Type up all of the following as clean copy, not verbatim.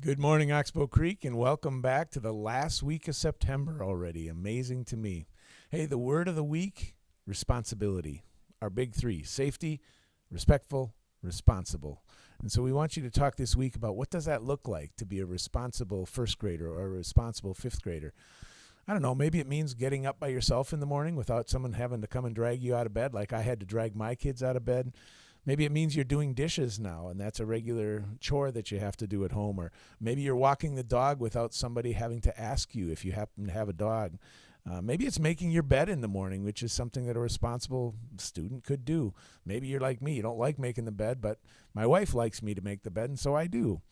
Good morning, Oxbow Creek, and welcome back to the last week of September already. Amazing to me. Hey, the word of the week, responsibility. Our big three: safety, respectful, responsible. And so we want you to talk this week about what does that look like to be a responsible first grader or a responsible fifth grader. I don't know, maybe it means getting up by yourself in the morning without someone having to come and drag you out of bed like I had to drag my kids out of bed. Maybe it means you're doing dishes now, and that's a regular chore that you have to do at home. Or maybe you're walking the dog without somebody having to ask you if you happen to have a dog. Maybe it's making your bed in the morning, which is something that a responsible student could do. Maybe you're like me. You don't like making the bed, but my wife likes me to make the bed, and so I do.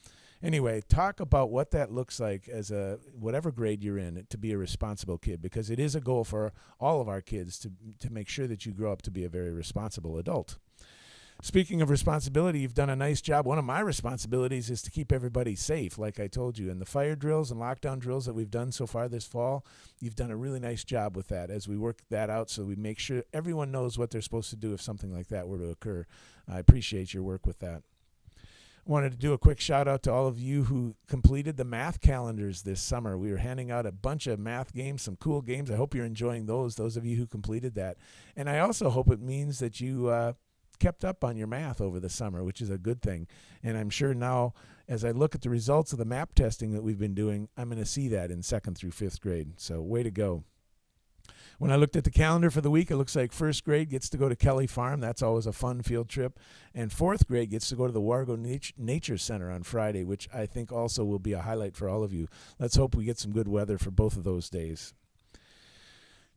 Anyway, talk about what that looks like as a whatever grade you're in to be a responsible kid, because it is a goal for all of our kids to make sure that you grow up to be a very responsible adult. Speaking of responsibility, you've done a nice job. One of my responsibilities is to keep everybody safe, like I told you. And the fire drills and lockdown drills that we've done so far this fall, you've done a really nice job with that as we work that out so we make sure everyone knows what they're supposed to do if something like that were to occur. I appreciate your work with that. Wanted to do a quick shout out to all of you who completed the math calendars this summer. We were handing out a bunch of math games, some cool games. I hope you're enjoying those of you who completed that. And I also hope it means that you kept up on your math over the summer, which is a good thing. And I'm sure now, as I look at the results of the map testing that we've been doing, I'm going to see that in 2nd through 5th grade. So way to go. When I looked at the calendar for the week, it looks like 1st grade gets to go to Kelly Farm. That's always a fun field trip. And 4th grade gets to go to the Wargo Nature Center on Friday, which I think also will be a highlight for all of you. Let's hope we get some good weather for both of those days.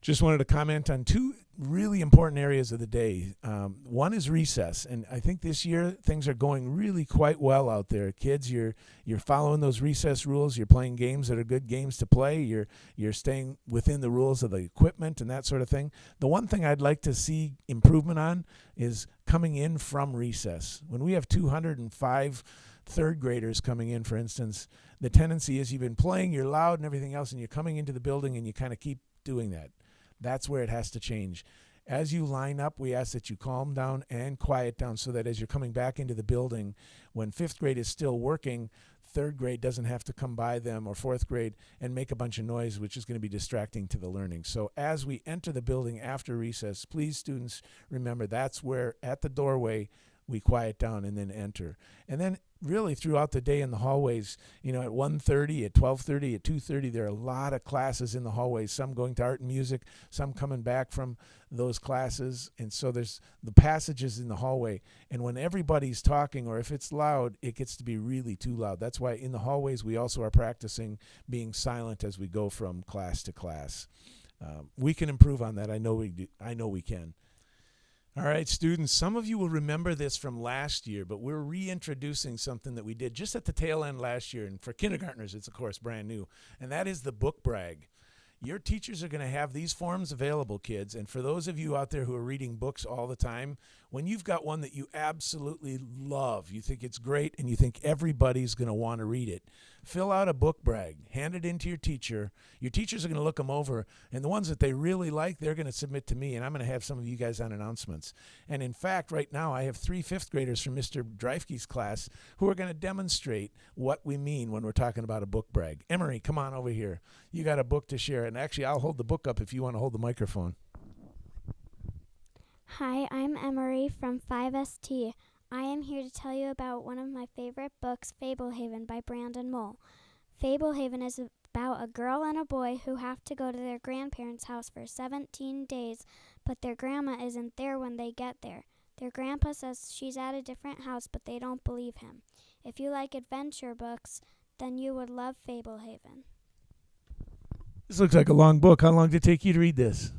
Just wanted to comment on two really important areas of the day. One is recess, and I think this year things are going really quite well out there. Kids, you're following those recess rules. You're playing games that are good games to play. You're staying within the rules of the equipment and that sort of thing. The one thing I'd like to see improvement on is coming in from recess. When we have 205 third graders coming in, for instance, the tendency is you've been playing, you're loud and everything else, and you're coming into the building and you kind of keep doing that. That's where it has to change. As you line up, we ask that you calm down and quiet down so that as you're coming back into the building, when 5th grade is still working, 3rd grade doesn't have to come by them, or 4th grade, and make a bunch of noise, which is going to be distracting to the learning. So as we enter the building after recess, please, students, remember that's where at the doorway we quiet down and then enter. And then really throughout the day in the hallways, at 1:30, at 12:30, at 2:30, there are a lot of classes in the hallways, some going to art and music, some coming back from those classes. And so there's the passages in the hallway. And when everybody's talking, or if it's loud, it gets to be really too loud. That's why in the hallways we also are practicing being silent as we go from class to class. We can improve on that. I know we do. I know we can. All right, students, some of you will remember this from last year, but we're reintroducing something that we did just at the tail end last year. And for kindergartners, it's, of course, brand new. And that is the book Bragg. Your teachers are going to have these forms available, kids. And for those of you out there who are reading books all the time, when you've got one that you absolutely love, you think it's great, and you think everybody's going to want to read it, fill out a book Bragg, hand it in to your teacher. Your teachers are going to look them over, and the ones that they really like, they're going to submit to me, and I'm going to have some of you guys on announcements. And in fact, right now, I have 3 5th graders from Mr. Dreifke's class who are going to demonstrate what we mean when we're talking about a book Bragg. Emery, come on over here. You got a book to share, and actually, I'll hold the book up if you want to hold the microphone. Hi, I'm Emery from 5ST. I am here to tell you about one of my favorite books, Fablehaven by Brandon Mole. Fablehaven is about a girl and a boy who have to go to their grandparents' house for 17 days, but their grandma isn't there when they get there. Their grandpa says she's at a different house, but they don't believe him. If you like adventure books, then you would love Fablehaven. This looks like a long book. How long did it take you to read this?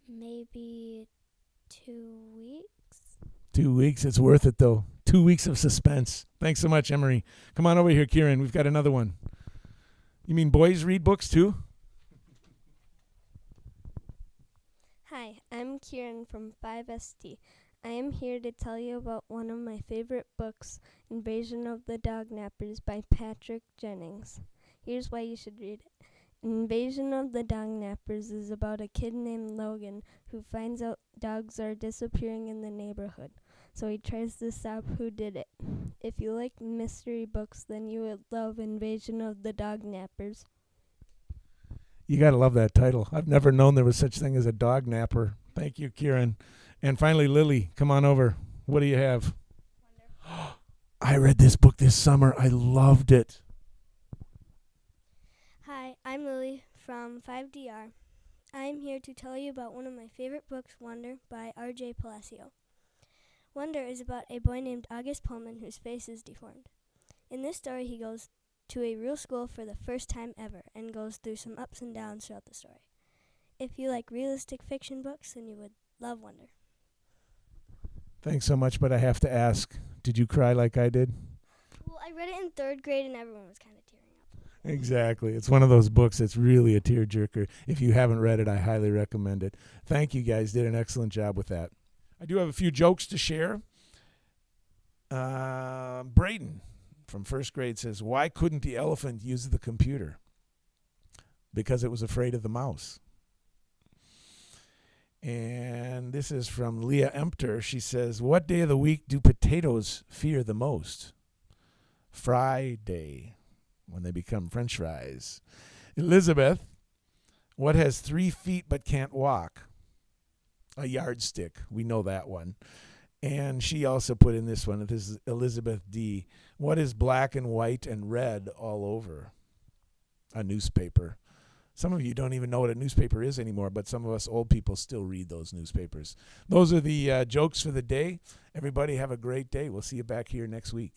Maybe 2 weeks. 2 weeks. It's worth it, though. 2 weeks of suspense. Thanks so much, Emery. Come on over here, Kieran. We've got another one. You mean boys read books, too? Hi, I'm Kieran from 5ST. I am here to tell you about one of my favorite books, Invasion of the Dognappers by Patrick Jennings. Here's why you should read it. Invasion of the Dognappers is about a kid named Logan who finds out dogs are disappearing in the neighborhood. so he tries to stop who did it. If you like mystery books, then you would love Invasion of the Dognappers. You got to love that title. I've never known there was such thing as a dog napper. Thank you, Kieran. And finally, Lily, come on over. What do you have? I read this book this summer. I loved it. Hi, I'm Lily from 5DR. I am here to tell you about one of my favorite books, Wonder, by R.J. Palacio. Wonder is about a boy named August Pullman whose face is deformed. In this story, he goes to a real school for the first time ever and goes through some ups and downs throughout the story. If you like realistic fiction books, then you would love Wonder. Thanks so much, but I have to ask, did you cry like I did? Well, I read it in 3rd grade and everyone was kind of tearing up. Exactly. It's one of those books that's really a tearjerker. If you haven't read it, I highly recommend it. Thank you guys. Did an excellent job with that. I do have a few jokes to share. Braden from 1st grade says, why couldn't the elephant use the computer? Because it was afraid of the mouse. And this is from Leah Empter. She says, what day of the week do potatoes fear the most? Friday, when they become French fries. Elizabeth, what has 3 feet but can't walk? A yardstick. We know that one. And she also put in this one. This is Elizabeth D. What is black and white and red all over? A newspaper. Some of you don't even know what a newspaper is anymore, but some of us old people still read those newspapers. Those are the jokes for the day. Everybody have a great day. We'll see you back here next week.